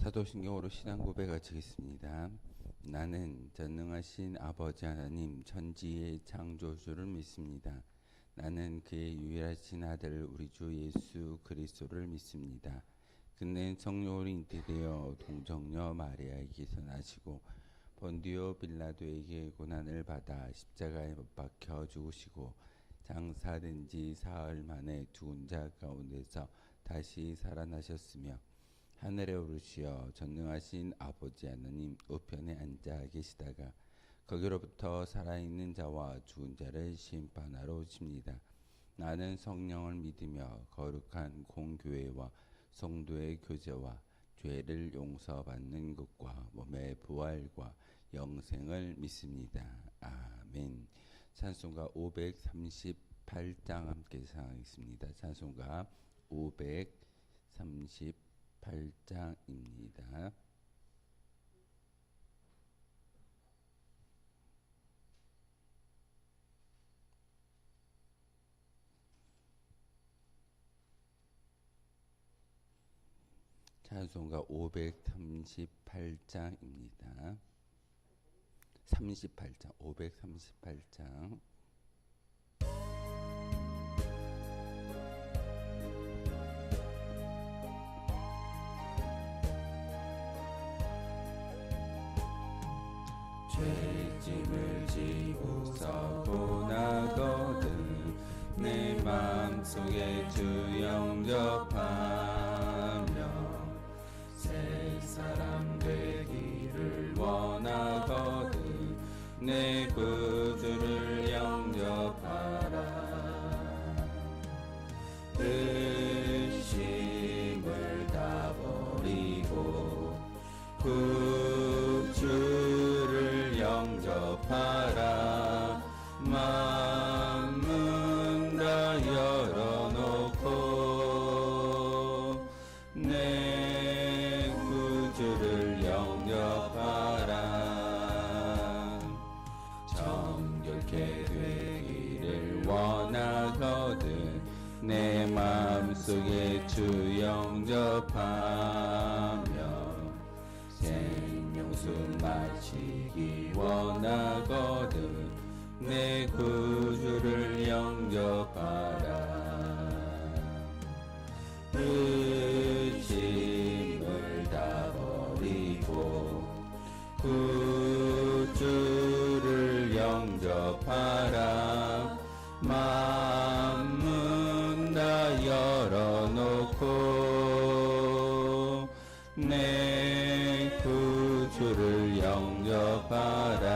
사도신경으로 신앙 고백하시겠습니다. 나는 전능하신 아버지 하나님 천지의 창조주를 믿습니다. 나는 그의 유일하신 아들 우리 주 예수 그리스도를 믿습니다. 그는 성령으로 잉태되어 동정녀 마리아에게서 나시고 본디오 빌라도에게 고난을 받아 십자가에 못 박혀 죽으시고 장사된 지 사흘 만에 죽은 자 가운데서 다시 살아나셨으며 하늘에 오르시어 전능하신 아버지 하나님 우편에 앉아 계시다가 거기로부터 살아있는 자와 죽은 자를 심판하러 오십니다. 나는 성령을 믿으며 거룩한 공교회와 성도의 교제와 죄를 용서받는 것과 몸의 부활과 영생을 믿습니다. 아멘. 찬송가 538장 함께 상하겠습니다. 찬송가 538장입니다. 찬송가 538장입니다. 38장, 538장. 죄짐을 지고서 고나거든 내 마음속에 주 영접하며 새 사람 되기를 원하거든 내 구주를 영접하라. 의심을 다 버리고 구주를 영접하라. 마음은 다 열어놓고 내 구주를 영접하라. 정결케 되기를 원하거든 내 마음속에 주 영접하며 생명수 마시기 원하거든 내 구주를 영접하라. 의심을 다 버리고 구주를 영접하라. 마음은 다 열어놓고 내 구주를 영접하라.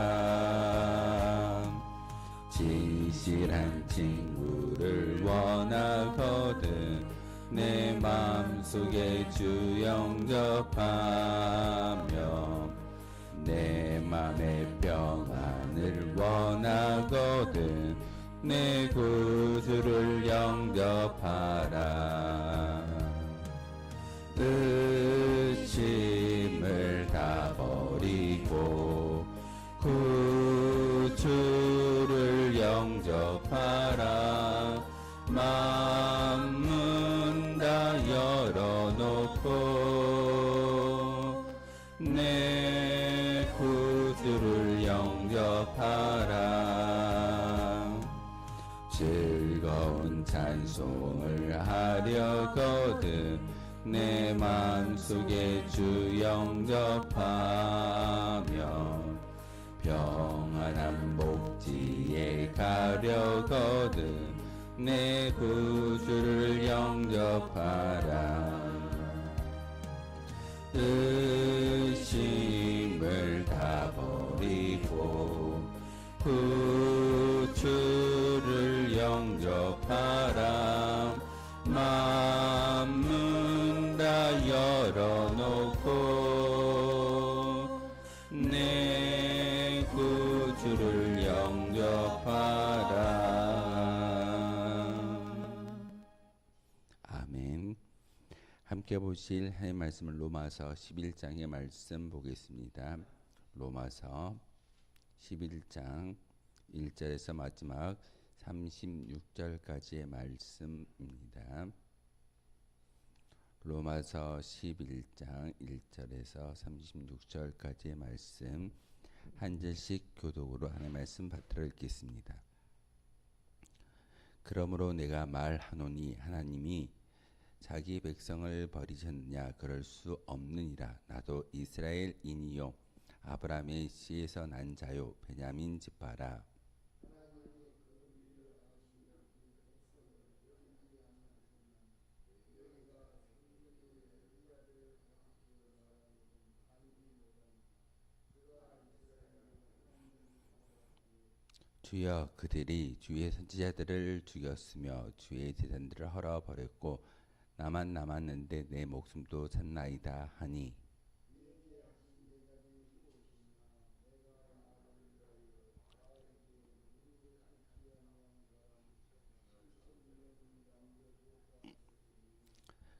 진실한 친구를 원하거든 내 마음속에 주 영접하며 내 맘의 평안을 원하거든 내 구주를 영접하라. 의심을 다 버리고 구주를 영접하라. 마음은 다 열어놓고 내 구주를 영접하라. 즐거운 찬송을 하려거든 내 마음속에 주 영접하며 평안한 복지에 가려거든 내 구주를 영접하라. 의심을 다 버리고 구주를 영접하라. 마음은 다 열어놓고 내 구주를 영접하라. 아멘. 함께 보실 하나님의 말씀을 로마서 11장의 말씀 보겠습니다. 로마서 11장 1절에서 마지막 36절까지의 말씀입니다. 로마서 11장 1절에서 36절까지의 말씀 한 절씩 교독으로 하나님의 말씀 받들어 읽겠습니다. 그러므로 내가 말하노니 하나님이 자기 백성을 버리셨느냐? 그럴 수 없느니라. 나도 이스라엘인이요 아브라함의 씨에서 난 자요 베냐민 지파라. 주여, 그들이 주의 선지자들을 죽였으며 주의 제단들을 헐어버렸고 나만 남았는데 내 목숨도 샀나이다 하니,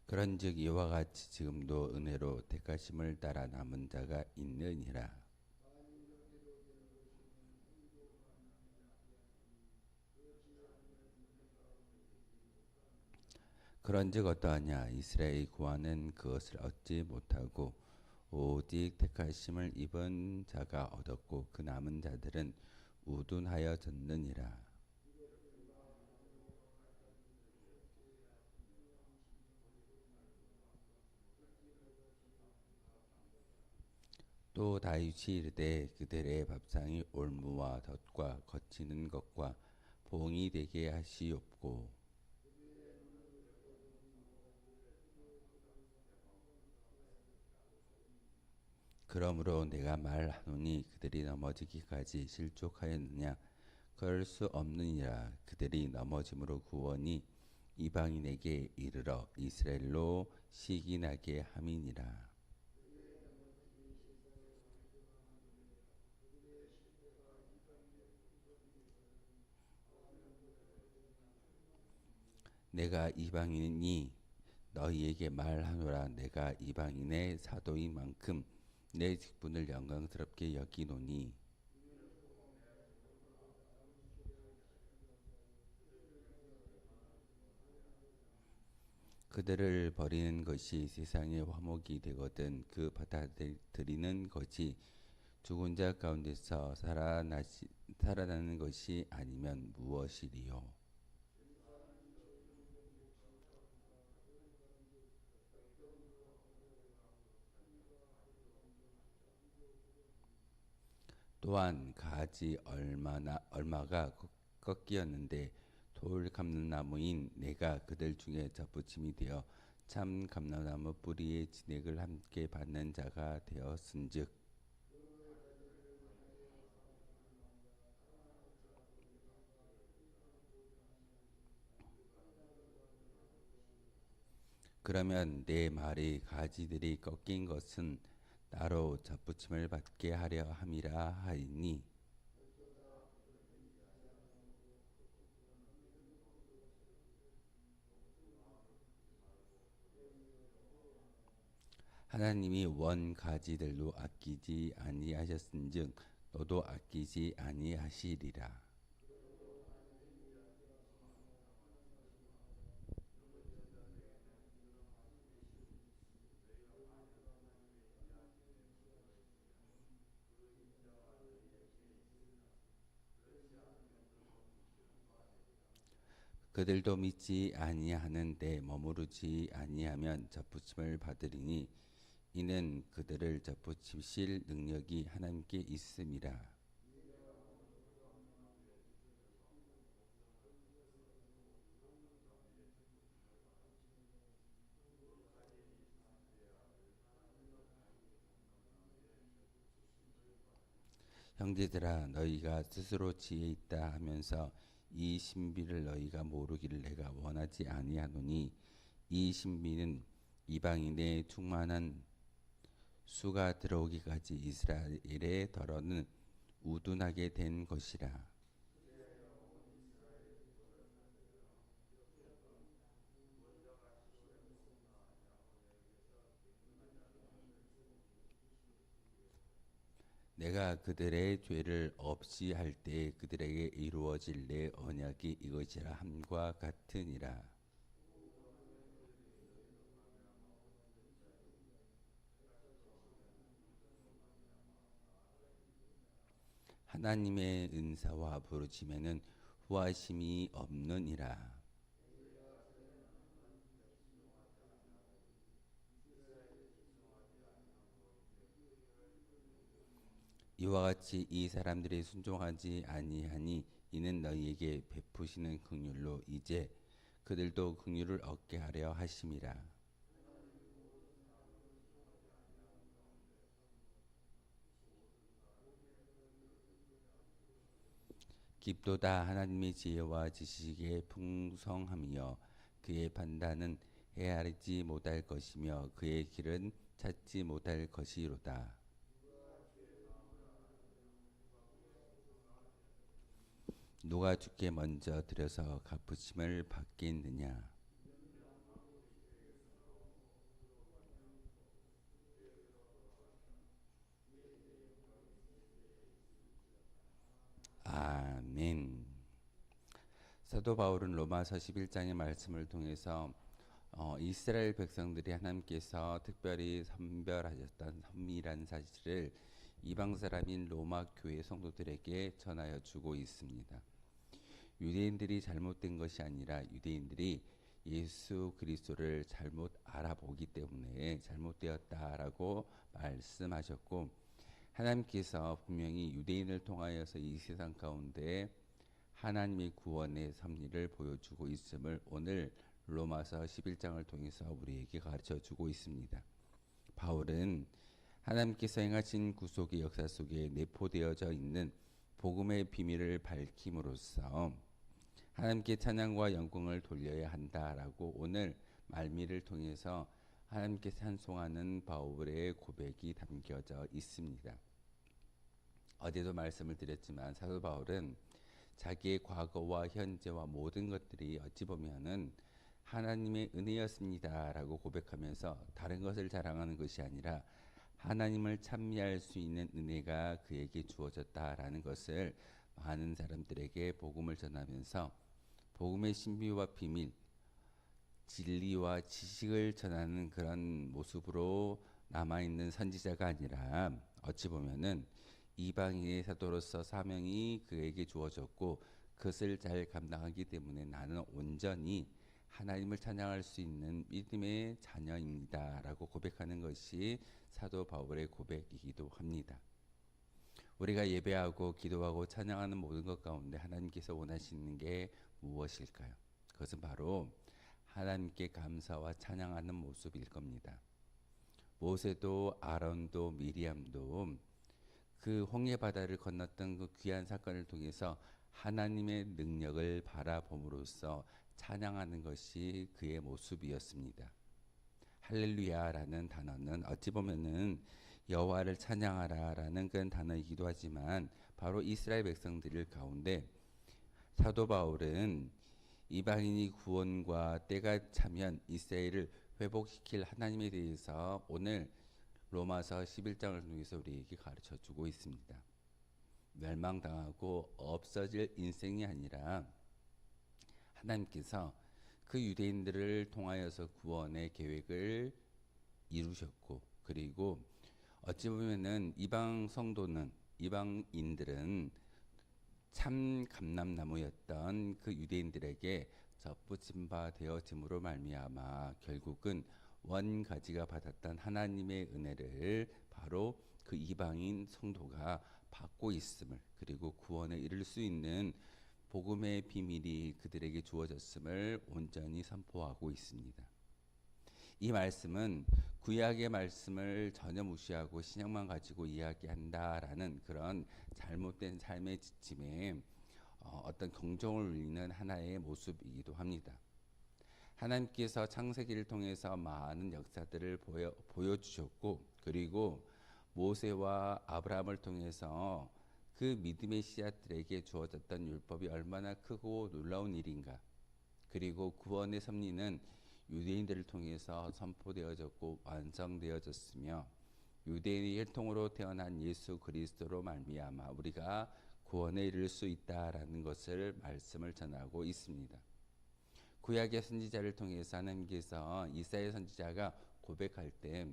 그런즉 이와 같이 지금도 은혜로 택하심을 따라 남은 자가 있느니라. 그런즉 어떠하냐? 이스라엘의 구원은 그것을 얻지 못하고 오직 택하심을 입은 자가 얻었고 그 남은 자들은 우둔하여졌느니라. 또 다윗이 이르되 그들의 밥상이 올무와 덫과 거치는 것과 봉이 되게 하시옵고, 그러므로 내가 말하노니 그들이 넘어지기까지 실족하였느냐? 그럴 수 없느니라. 그들이 넘어짐으로 구원이 이방인에게 이르러 이스라엘로 시기나게 함이니라. 내가 이방인이니 너희에게 말하노라. 내가 이방인의 사도인 만큼 내 직분을 영광스럽게 여기노니, 그들을 버리는 것이 세상의 화목이 되거든 그 받아들이는 것이 죽은 자 가운데서 살아나는 것이 아니면 무엇이리요? 또한 가지 얼마가 꺾이었는데 돌 감람나무인 내가 그들 중에 접붙임이 되어 참 감람나무 뿌리의 진액을 함께 받는 자가 되었은즉, 그러면 내 말이 가지들이 꺾인 것은 나로 접붙임을 받게 하려 함이라 하리니, 하나님이 원 가지들로 아끼지 아니하셨은즉 너도 아끼지 아니하시리라. 그들도 믿지 아니하는데 머무르지 아니하면 접붙임을 받으리니 이는 그들을 접붙이실 능력이 하나님께 있음이라. 형제들아, 너희가 스스로 지혜 있다 하면서 이 신비를 너희가 모르기를 내가 원하지 아니하노니, 이 신비는 이방인의 충만한 수가 들어오기까지 이스라엘의 더러는 우둔하게 된 것이라. 내가 그들의 죄를 없이 할 때 그들에게 이루어질 내 언약이 이것이라 함과 같으니라. 하나님의 은사와 부르심에는 후하심이 없느니라. 이와 같이 이 사람들이 순종하지 아니하니 이는 너희에게 베푸시는 긍휼로 이제 그들도 긍휼을 얻게 하려 하심이라. 깊도다 하나님의 지혜와 지식의 풍성함이여 그의 판단은 헤아리지 못할 것이며 그의 길은 찾지 못할 것이로다. 누가 주께 먼저 들여서 갚으심을 받겠느냐. 아멘. 사도 바울은 로마서 11장의 말씀을 통해서 이스라엘 백성들이 하나님께서 특별히 선별하셨던 선미란 사실을 이방 사람인 로마 교회 성도들에게 전하여 주고 있습니다. 유대인들이 잘못된 것이 아니라 유대인들이 예수 그리스도를 잘못 알아보기 때문에 잘못되었다라고 말씀하셨고, 하나님께서 분명히 유대인을 통하여서 이 세상 가운데 하나님의 구원의 섭리를 보여주고 있음을 오늘 로마서 11장을 통해서 우리에게 가르쳐 주고 있습니다. 바울은 하나님께서 행하신 구속의 역사 속에 내포되어져 있는 복음의 비밀을 밝힘으로써 하나님께 찬양과 영광을 돌려야 한다라고 오늘 말미를 통해서 하나님께 찬송하는 바울의 고백이 담겨져 있습니다. 어제도 말씀을 드렸지만 사도 바울은 자기의 과거와 현재와 모든 것들이 어찌 보면은 하나님의 은혜였습니다라고 고백하면서 다른 것을 자랑하는 것이 아니라 하나님을 찬미할 수 있는 은혜가 그에게 주어졌다라는 것을 많은 사람들에게 복음을 전하면서 복음의 신비와 비밀, 진리와 지식을 전하는 그런 모습으로 남아있는 선지자가 아니라 어찌 보면은 이방인의 사도로서 사명이 그에게 주어졌고 그것을 잘 감당하기 때문에 나는 온전히 하나님을 찬양할 수 있는 믿음의 자녀입니다 라고 고백하는 것이 사도 바울의 고백이기도 합니다. 우리가 예배하고 기도하고 찬양하는 모든 것 가운데 하나님께서 원하시는 게 무엇일까요? 그것은 바로 하나님께 감사와 찬양하는 모습일 겁니다. 모세도 아론도 미리암도 그 홍해 바다를 건넜던 그 귀한 사건을 통해서 하나님의 능력을 바라봄으로써 찬양하는 것이 그의 모습이었습니다. 할렐루야라는 단어는 어찌 보면은 여호와를 찬양하라라는 그런 단어이기도 하지만 바로 이스라엘 백성들 가운데 사도 바울은 이방인이 구원과 때가 차면 이스라엘을 회복시킬 하나님에 대해서 오늘 로마서 11장을 통해서 우리에게 가르쳐 주고 있습니다. 멸망당하고 없어질 인생이 아니라 하나님께서 그 유대인들을 통하여서 구원의 계획을 이루셨고, 그리고 어찌 보면은 이방 성도는 이방인들은 참 감람나무였던 그 유대인들에게 접붙임 바 되어짐으로 말미암아 결국은 원가지가 받았던 하나님의 은혜를 바로 그 이방인 성도가 받고 있음을, 그리고 구원에 이를 수 있는 복음의 비밀이 그들에게 주어졌음을 온전히 선포하고 있습니다. 이 말씀은 구약의 말씀을 전혀 무시하고 신약만 가지고 이야기한다라는 그런 잘못된 삶의 지침에 어떤 경종을 울리는 하나의 모습이기도 합니다. 하나님께서 창세기를 통해서 많은 역사들을 보여주셨고, 그리고 모세와 아브라함을 통해서 그 믿음의 씨앗들에게 주어졌던 율법이 얼마나 크고 놀라운 일인가, 그리고 구원의 섭리는 유대인들을 통해서 선포되어졌고 완성되어졌으며 유대인의 혈통으로 태어난 예수 그리스도로 말미암아 우리가 구원에 이를 수 있다라는 것을 말씀을 전하고 있습니다. 구약의 선지자를 통해서 하나님께서 이사야 선지자가 고백할 때,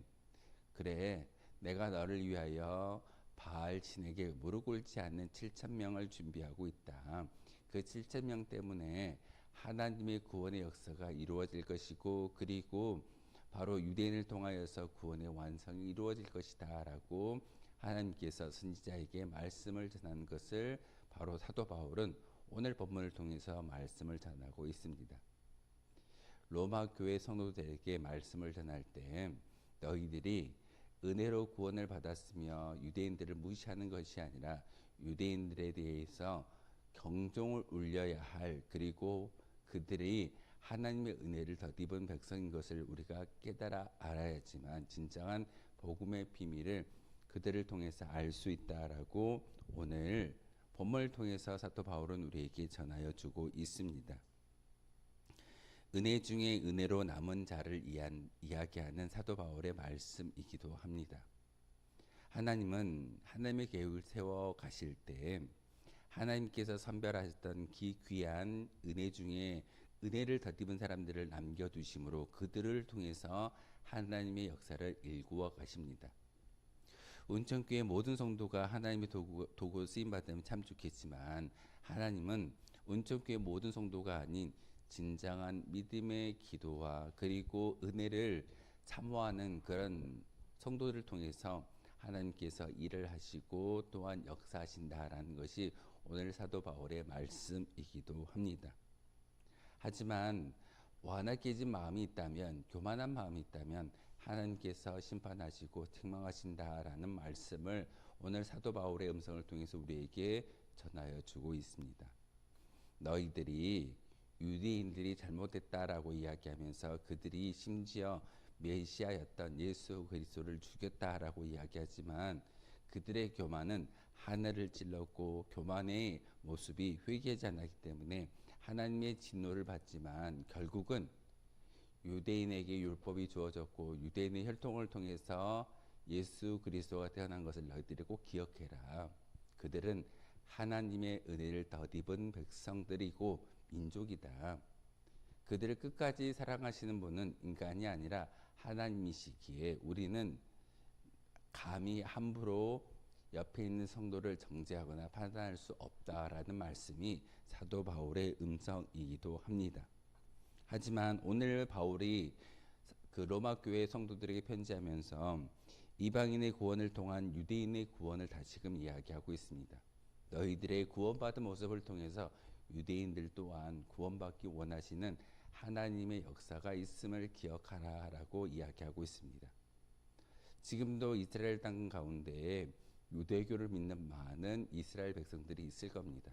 그래 내가 너를 위하여 바알 신에게 무릎 꿇지 않는 7천 명을 준비하고 있다. 그 7천 명 때문에 하나님의 구원의 역사가 이루어질 것이고, 그리고 바로 유대인을 통하여서 구원의 완성이 이루어질 것이다라고 하나님께서 선지자에게 말씀을 전하는 것을 바로 사도 바울은 오늘 본문을 통해서 말씀을 전하고 있습니다. 로마 교회 성도들에게 말씀을 전할 때 너희들이 은혜로 구원을 받았으며 유대인들을 무시하는 것이 아니라 유대인들에 대해서 경종을 울려야 할, 그리고 그들이 하나님의 은혜를 덧입은 백성인 것을 우리가 깨달아 알아야지만 진정한 복음의 비밀을 그들을 통해서 알 수 있다라고 오늘 본문을 통해서 사도 바울은 우리에게 전하여 주고 있습니다. 은혜 중에 은혜로 남은 자를 이야기하는 사도 바울의 말씀이기도 합니다. 하나님은 하나님의 계획을 세워 가실 때 하나님께서 선별하셨던 귀한 은혜 중에 은혜를 덧입은 사람들을 남겨두심으로 그들을 통해서 하나님의 역사를 일구어 가십니다. 온천교회 모든 성도가 하나님의 도구 쓰임 받으면 참 좋겠지만, 하나님은 온천교회 모든 성도가 아닌 진정한 믿음의 기도와 그리고 은혜를 사모하는 그런 성도들을 통해서 하나님께서 일을 하시고 또한 역사하신다라는 것이 오늘 사도 바울의 말씀이기도 합니다. 하지만 완화 깨진 마음이 있다면, 교만한 마음이 있다면 하나님께서 심판하시고 책망하신다라는 말씀을 오늘 사도 바울의 음성을 통해서 우리에게 전하여 주고 있습니다. 너희들이 유대인들이 잘못했다라고 이야기하면서 그들이 심지어 메시아였던 예수 그리스도를 죽였다라고 이야기하지만 그들의 교만은 하늘을 찔렀고 교만의 모습이 회개하지 않았기 때문에 하나님의 진노를 받지만 결국은 유대인에게 율법이 주어졌고 유대인의 혈통을 통해서 예수 그리스도가 태어난 것을 너희들이 꼭 기억해라. 그들은 하나님의 은혜를 덧입은 백성들이고 민족이다. 그들을 끝까지 사랑하시는 분은 인간이 아니라 하나님이시기에 우리는 감히 함부로 옆에 있는 성도를 정죄하거나 판단할 수 없다라는 말씀이 사도 바울의 음성이기도 합니다. 하지만 오늘 바울이 그 로마 교회 성도들에게 편지하면서 이방인의 구원을 통한 유대인의 구원을 다시금 이야기하고 있습니다. 너희들의 구원받은 모습을 통해서 유대인들 또한 구원받기 원하시는 하나님의 역사가 있음을 기억하라라고 이야기하고 있습니다. 지금도 이스라엘 땅 가운데에 유대교를 믿는 많은 이스라엘 백성들이 있을 겁니다.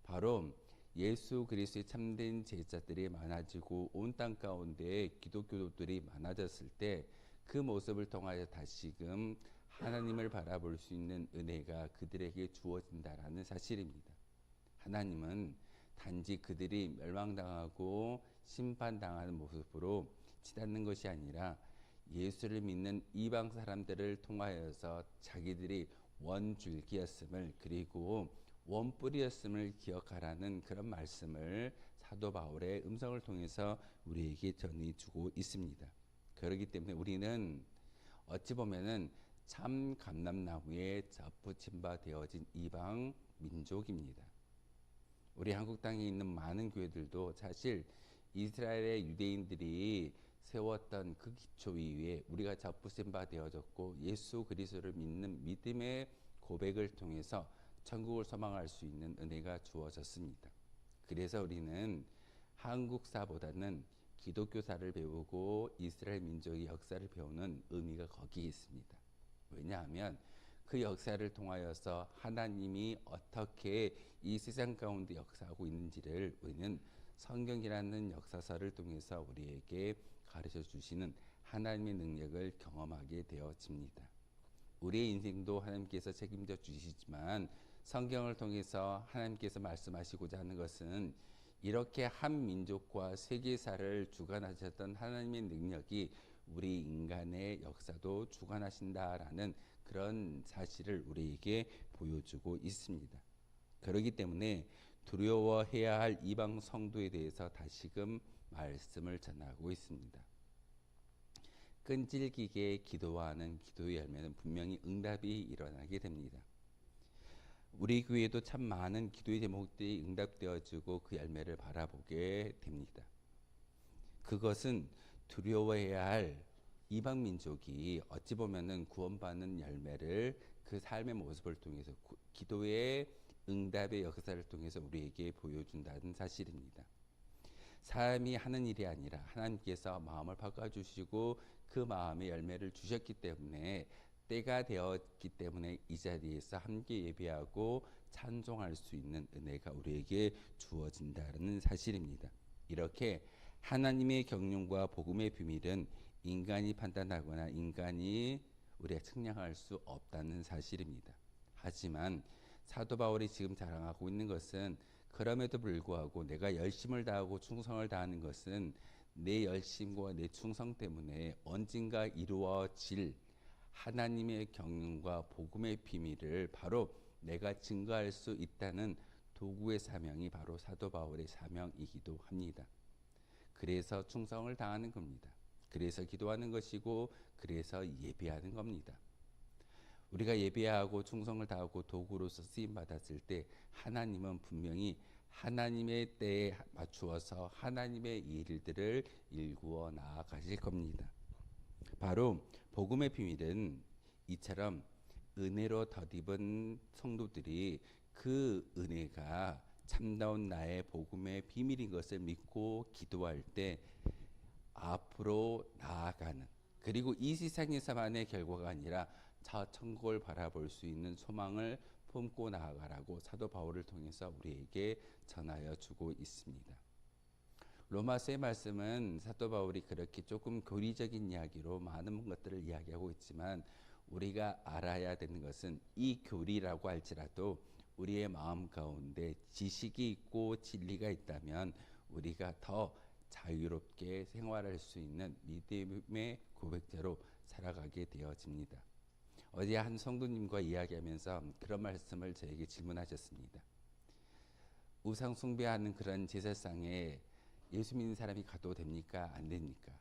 바로 예수 그리스도의 참된 제자들이 많아지고 온 땅 가운데 기독교도들이 많아졌을 때 그 모습을 통하여 다시금 하나님을 바라볼 수 있는 은혜가 그들에게 주어진다라는 사실입니다. 하나님은 단지 그들이 멸망당하고 심판당하는 모습으로 치닫는 것이 아니라 예수를 믿는 이방 사람들을 통하여서 자기들이 원줄기였음을, 그리고 원뿌리였음을 기억하라는 그런 말씀을 사도 바울의 음성을 통해서 우리에게 전해주고 있습니다. 그렇기 때문에 우리는 어찌 보면은 참 감람나무에 접붙임 바 되어진 이방 민족입니다. 우리 한국 땅에 있는 많은 교회들도 사실 이스라엘의 유대인들이 세웠던 그 기초 위에 우리가 접붙임 바 되어졌고 예수 그리스도를 믿는 믿음의 고백을 통해서 천국을 소망할 수 있는 은혜가 주어졌습니다. 그래서 우리는 한국사보다는 기독교사를 배우고 이스라엘 민족의 역사를 배우는 의미가 거기에 있습니다. 왜냐하면 그 역사를 통하여서 하나님이 어떻게 이 세상 가운데 역사하고 있는지를 우리는 성경이라는 역사서를 통해서 우리에게 가르쳐 주시는 하나님의 능력을 경험하게 되어집니다. 우리의 인생도 하나님께서 책임져 주시지만 성경을 통해서 하나님께서 말씀하시고자 하는 것은 이렇게 한 민족과 세계사를 주관하셨던 하나님의 능력이 우리 인간의 역사도 주관하신다라는 그런 사실을 우리에게 보여주고 있습니다. 그렇기 때문에 두려워해야 할 이방 성도에 대해서 다시금 말씀을 전하고 있습니다. 끈질기게 기도하는 기도의 열매는 분명히 응답이 일어나게 됩니다. 우리 교회도 참 많은 기도의 제목들이 응답되어지고 그 열매를 바라보게 됩니다. 그것은 두려워해야 할 이방 민족이 어찌 보면은 구원받는 열매를 그 삶의 모습을 통해서 기도의 응답의 역사를 통해서 우리에게 보여준다는 사실입니다. 삶이 하는 일이 아니라 하나님께서 마음을 바꿔주시고 그 마음의 열매를 주셨기 때문에 때가 되었기 때문에 이 자리에서 함께 예배하고 찬송할 수 있는 은혜가 우리에게 주어진다는 사실입니다. 이렇게 하나님의 경륜과 복음의 비밀은 인간이 판단하거나 인간이 우리가 측량할 수 없다는 사실입니다. 하지만 사도 바울이 지금 자랑하고 있는 것은 그럼에도 불구하고 내가 열심을 다하고 충성을 다하는 것은 내 열심과 내 충성 때문에 언젠가 이루어질 하나님의 경륜과 복음의 비밀을 바로 내가 증거할 수 있다는 도구의 사명이 바로 사도 바울의 사명이기도 합니다. 그래서 충성을 다하는 겁니다. 그래서 기도하는 것이고 그래서 예배하는 겁니다. 우리가 예배하고 충성을 다하고 도구로서 쓰임 받았을 때 하나님은 분명히 하나님의 때에 맞추어서 하나님의 일들을 일구어 나아가실 겁니다. 바로 복음의 비밀은 이처럼 은혜로 덧입은 성도들이 그 은혜가 참다운 나의 복음의 비밀인 것을 믿고 기도할 때 앞으로 나아가는, 그리고 이 세상에서만의 결과가 아니라 저 천국을 바라볼 수 있는 소망을 품고 나아가라고 사도 바울을 통해서 우리에게 전하여 주고 있습니다. 로마서의 말씀은 사도 바울이 그렇게 조금 교리적인 이야기로 많은 것들을 이야기하고 있지만 우리가 알아야 되는 것은 이 교리라고 할지라도 우리의 마음 가운데 지식이 있고 진리가 있다면 우리가 더 자유롭게 생활할 수 있는 믿음의 고백자로 살아가게 되어집니다. 어제 한 성도님과 이야기하면서 그런 말씀을 저에게 질문하셨습니다. 우상 숭배하는 그런 제사상에 예수 믿는 사람이 가도 됩니까? 안 됩니까?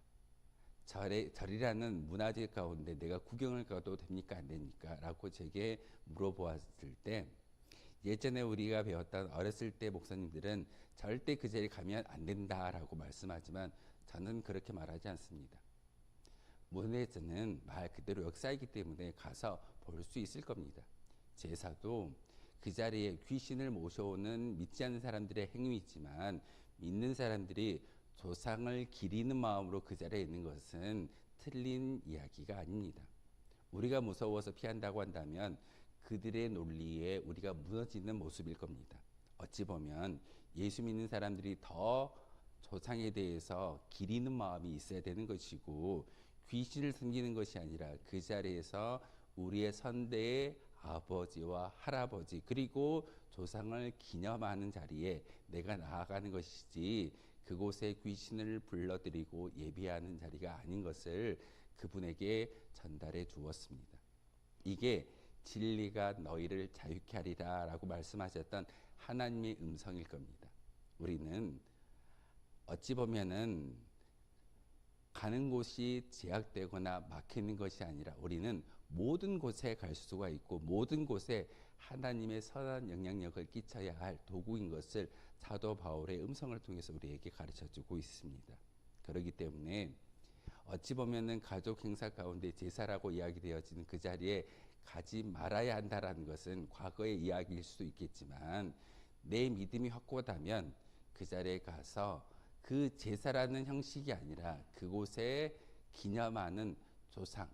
절이라는 문화재 가운데 내가 구경을 가도 됩니까? 안 됩니까? 라고 제게 물어보았을 때 예전에 우리가 배웠던 어렸을 때 목사님들은 절대 그 자리에 가면 안 된다라고 말씀하지만 저는 그렇게 말하지 않습니다. 문화재는 말 그대로 역사이기 때문에 가서 볼 수 있을 겁니다. 제사도 그 자리에 귀신을 모셔오는 믿지 않는 사람들의 행위이지만 믿는 사람들이 조상을 기리는 마음으로 그 자리에 있는 것은 틀린 이야기가 아닙니다. 우리가 무서워서 피한다고 한다면 그들의 논리에 우리가 무너지는 모습일 겁니다. 어찌 보면 예수 믿는 사람들이 더 조상에 대해서 기리는 마음이 있어야 되는 것이고 귀신을 섬기는 것이 아니라 그 자리에서 우리의 선대의 아버지와 할아버지 그리고 조상을 기념하는 자리에 내가 나아가는 것이지 그곳에 귀신을 불러들이고 예비하는 자리가 아닌 것을 그분에게 전달해 주었습니다. 이게 진리가 너희를 자유케 하리라 라고 말씀하셨던 하나님의 음성일 겁니다. 우리는 어찌 보면은 가는 곳이 제약되거나 막히는 것이 아니라 우리는 모든 곳에 갈 수가 있고 모든 곳에 하나님의 선한 영향력을 끼쳐야 할 도구인 것을 사도 바울의 음성을 통해서 우리에게 가르쳐주고 있습니다. 그렇기 때문에 어찌 보면은 가족 행사 가운데 제사라고 이야기되어지는 그 자리에 가지 말아야 한다라는 것은 과거의 이야기일 수도 있겠지만 내 믿음이 확고하다면 그 자리에 가서 그 제사라는 형식이 아니라 그곳에 기념하는 조상,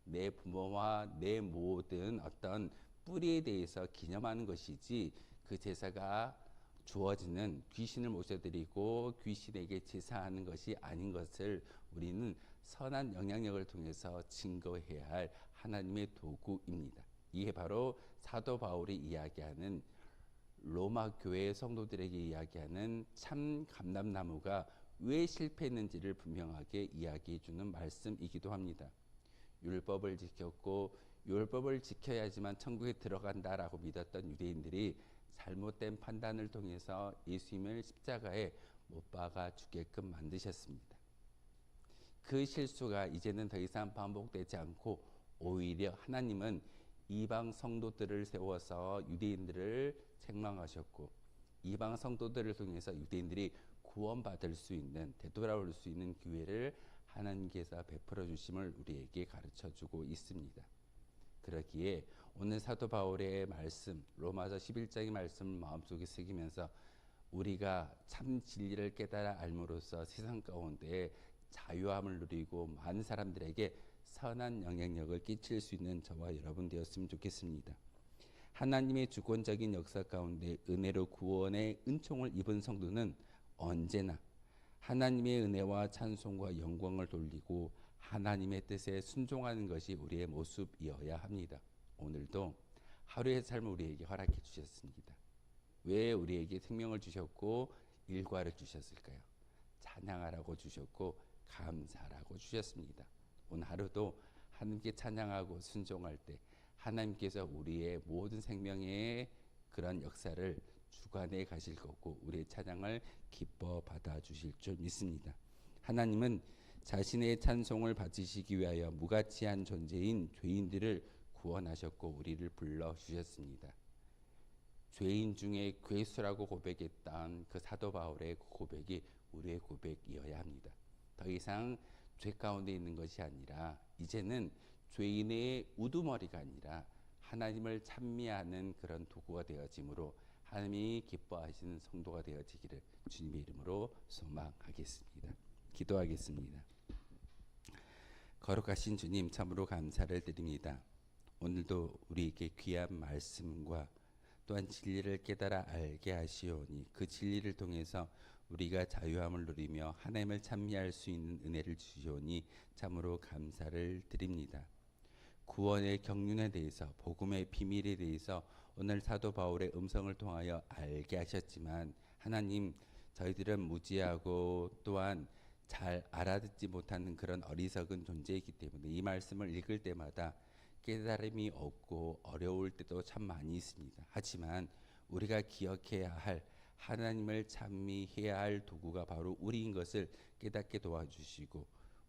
내 부모와 내 모든 어떤 뿌리에 대해서 기념하는 것이지 그 제사가 주어지는 귀신을 모셔드리고 귀신에게 제사하는 것이 아닌 것을 우리는 선한 영향력을 통해서 증거해야 할 하나님의 도구입니다. 이게 바로 사도 바울이 이야기하는 로마 교회 성도들에게 이야기하는 참 감람나무가 왜 실패했는지를 분명하게 이야기해 주는 말씀이기도 합니다. 율법을 지켰고 율법을 지켜야지만 천국에 들어간다라고 믿었던 유대인들이 잘못된 판단을 통해서 예수님을 십자가에 못 박아 죽게끔 만드셨습니다. 그 실수가 이제는 더 이상 반복되지 않고 오히려 하나님은 이방 성도들을 세워서 유대인들을 책망하셨고 이방 성도들을 통해서 유대인들이 구원받을 수 있는 되돌아올 수 있는 기회를 하나님께서 베풀어 주심을 우리에게 가르쳐 주고 있습니다. 그러기에 오늘 사도 바울의 말씀 로마서 11장의 말씀을 마음속에 새기면서 우리가 참 진리를 깨달아 알므로써 세상 가운데 자유함을 누리고 많은 사람들에게 선한 영향력을 끼칠 수 있는 저와 여러분 되었으면 좋겠습니다. 하나님의 주권적인 역사 가운데 은혜로 구원의 은총을 입은 성도는 언제나 하나님의 은혜와 찬송과 영광을 돌리고 하나님의 뜻에 순종하는 것이 우리의 모습이어야 합니다. 오늘도 하루의 삶을 우리에게 허락해 주셨습니다. 왜 우리에게 생명을 주셨고 일과를 주셨을까요? 찬양하라고 주셨고 감사하라고 주셨습니다. 오늘 하루도 하나님께 찬양하고 순종할 때 하나님께서 우리의 모든 생명의 그런 역사를 주관해 가실 거고 우리의 찬양을 기뻐 받아 주실 줄 믿습니다. 하나님은 자신의 찬송을 받으시기 위하여 무가치한 존재인 죄인들을 구원하셨고 우리를 불러 주셨습니다. 죄인 중에 괴수라고 고백했던 그 사도 바울의 고백이 우리의 고백이어야 합니다. 더 이상 죄 가운데 있는 것이 아니라 이제는 죄인의 우두머리가 아니라 하나님을 찬미하는 그런 도구가 되어짐으로 하나님이 기뻐하시는 성도가 되어지기를 주님의 이름으로 소망하겠습니다. 기도하겠습니다. 거룩하신 주님 참으로 감사를 드립니다. 오늘도 우리에게 귀한 말씀과 또한 진리를 깨달아 알게 하시오니 그 진리를 통해서 우리가 자유함을 누리며 하나님을 찬미할 수 있는 은혜를 주시오니 참으로 감사를 드립니다. 구원의 경륜에 대해서 복음의 비밀에 대해서 오늘 사도 바울의 음성을 통하여 알게 하셨지만 하나님 저희들은 무지하고 또한 잘 알아듣지 못하는 그런 어리석은 존재이기 때문에 이 말씀을 읽을 때마다 깨달음이 없고 어려울 때도 참 많이 있습니다. 하지만 우리가 기억해야 할 하나님을 찬미해야 할 도구가 바로 우리인 것을 깨닫게 도와주시고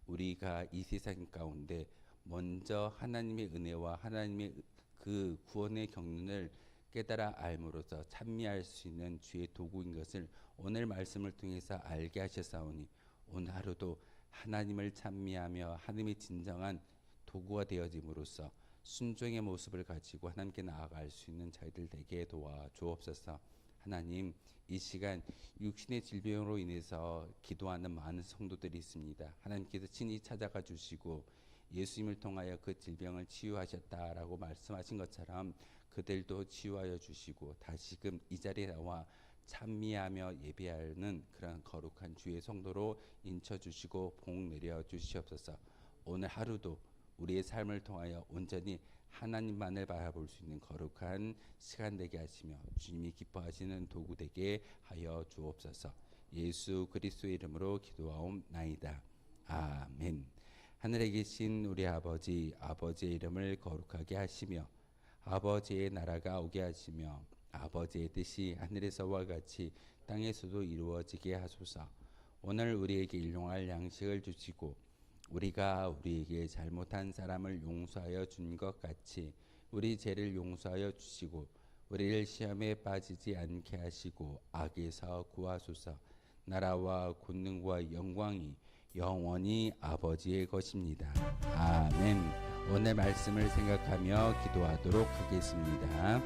우리가 이 세상 가운데 먼저 하나님의 은혜와 하나님의 그 구원의 경륜을 깨달아 알므로써 찬미할 수 있는 주의 도구인 것을 오늘 말씀을 통해서 알게 하셨사오니 오늘 하루도 하나님을 찬미하며 하나님의 진정한 도구가 되어짐으로써 순종의 모습을 가지고 하나님께 나아갈 수 있는 저희들 되게 도와주옵소서. 하나님 이 시간 육신의 질병으로 인해서 기도하는 많은 성도들이 있습니다. 하나님께서 친히 찾아가 주시고 예수님을 통하여 그 질병을 치유하셨다라고 말씀하신 것처럼 그들도 치유하여 주시고 다시금 이 자리에 나와 찬미하며 예배하는 그런 거룩한 주의 성도로 인쳐주시고 복 내려 주시옵소서. 오늘 하루도 우리의 삶을 통하여 온전히 하나님만을 바라볼 수 있는 거룩한 시간 되게 하시며 주님이 기뻐하시는 도구 되게 하여 주옵소서. 예수 그리스도의 이름으로 기도하옵나이다. 아멘. 하늘에 계신 우리 아버지, 아버지의 이름을 거룩하게 하시며 아버지의 나라가 오게 하시며 아버지의 뜻이 하늘에서와 같이 땅에서도 이루어지게 하소서. 오늘 우리에게 일용할 양식을 주시고 우리가 우리에게 잘못한 사람을 용서하여 준 것 같이 우리 죄를 용서하여 주시고 우리를 시험에 빠지지 않게 하시고 악에서 구하소서. 나라와 권능과 영광이 영원히 아버지의 것입니다. 아멘. 오늘 말씀을 생각하며 기도하도록 하겠습니다.